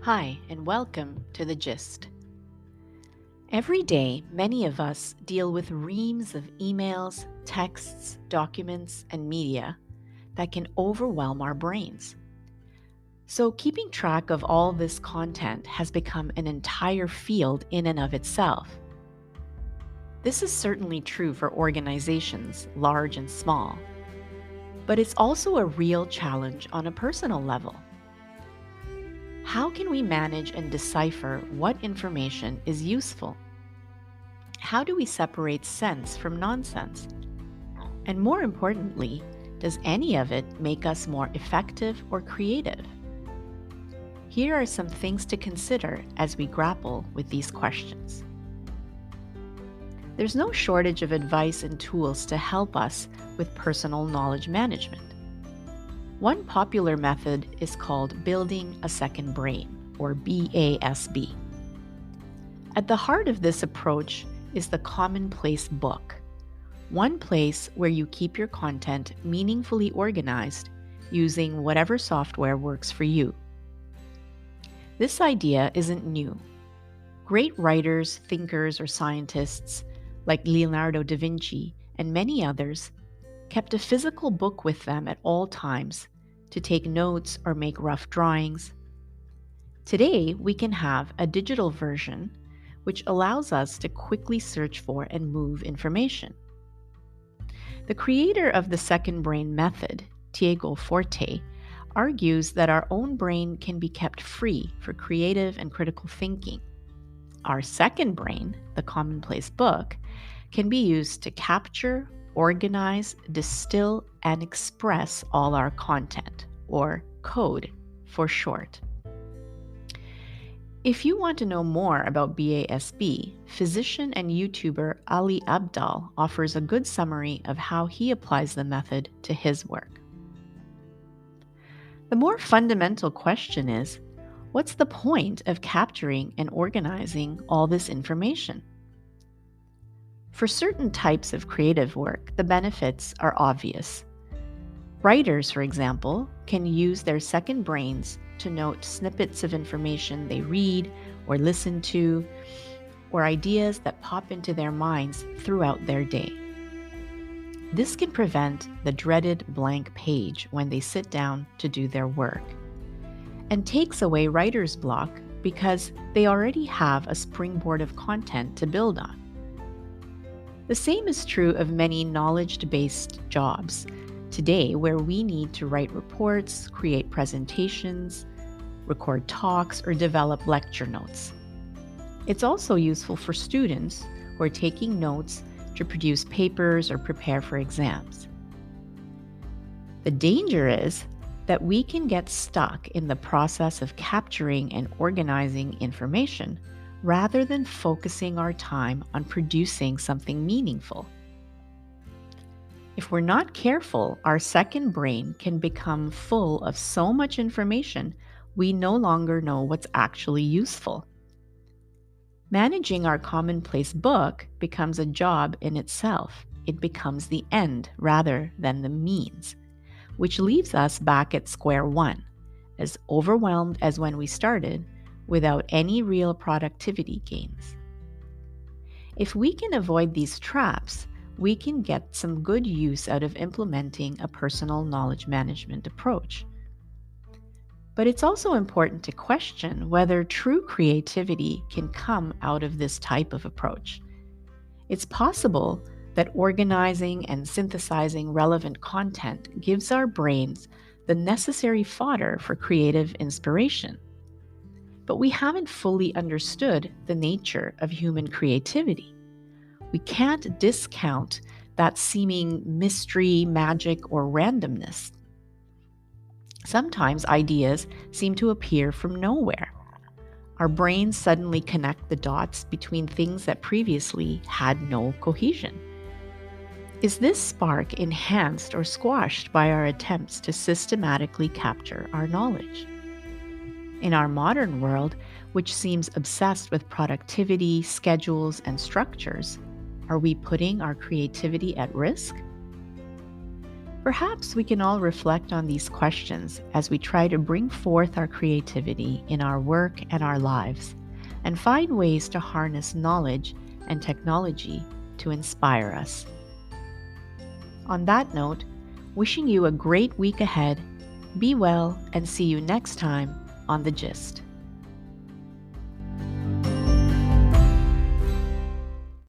Hi, and welcome to The Gist. Every day, many of us deal with reams of emails, texts, documents, and media that can overwhelm our brains. So, keeping track of all this content has become an entire field in and of itself. This is certainly true for organizations, large and small, but it's also a real challenge on a personal level. How can we manage and decipher what information is useful? How do we separate sense from nonsense? And more importantly, does any of it make us more effective or creative? Here are some things to consider as we grapple with these questions. There's no shortage of advice and tools to help us with personal knowledge management. One popular method is called building a second brain, or BASB. At the heart of this approach is the commonplace book, one place where you keep your content meaningfully organized using whatever software works for you. This idea isn't new. Great writers, thinkers, or scientists like Leonardo da Vinci and many others kept a physical book with them at all times to take notes or make rough drawings. Today, we can have a digital version which allows us to quickly search for and move information. The creator of the second brain method, Diego Forte, argues that our own brain can be kept free for creative and critical thinking. Our second brain, the commonplace book, can be used to capture, organize, distill, and express all our content, or code for short. If you want to know more about BASB, physician and YouTuber Ali Abdaal offers a good summary of how he applies the method to his work. The more fundamental question is, what's the point of capturing and organizing all this information? For certain types of creative work, the benefits are obvious. Writers, for example, can use their second brains to note snippets of information they read or listen to, or ideas that pop into their minds throughout their day. This can prevent the dreaded blank page when they sit down to do their work, and takes away writer's block because they already have a springboard of content to build on. The same is true of many knowledge-based jobs today, where we need to write reports, create presentations, record talks, or develop lecture notes. It's also useful for students who are taking notes to produce papers or prepare for exams. The danger is that we can get stuck in the process of capturing and organizing information rather than focusing our time on producing something meaningful. If we're not careful, our second brain can become full of so much information we no longer know what's actually useful. Managing our commonplace book becomes a job in itself. It becomes the end rather than the means, which leaves us back at square one, as overwhelmed as when we started, without any real productivity gains. If we can avoid these traps, we can get some good use out of implementing a personal knowledge management approach. But it's also important to question whether true creativity can come out of this type of approach. It's possible that organizing and synthesizing relevant content gives our brains the necessary fodder for creative inspiration. But we haven't fully understood the nature of human creativity. We can't discount that seeming mystery, magic, or randomness. Sometimes ideas seem to appear from nowhere. Our brains suddenly connect the dots between things that previously had no cohesion. Is this spark enhanced or squashed by our attempts to systematically capture our knowledge? In our modern world, which seems obsessed with productivity, schedules, and structures, are we putting our creativity at risk? Perhaps we can all reflect on these questions as we try to bring forth our creativity in our work and our lives, and find ways to harness knowledge and technology to inspire us. On that note, wishing you a great week ahead, be well, and see you next time on The Gist.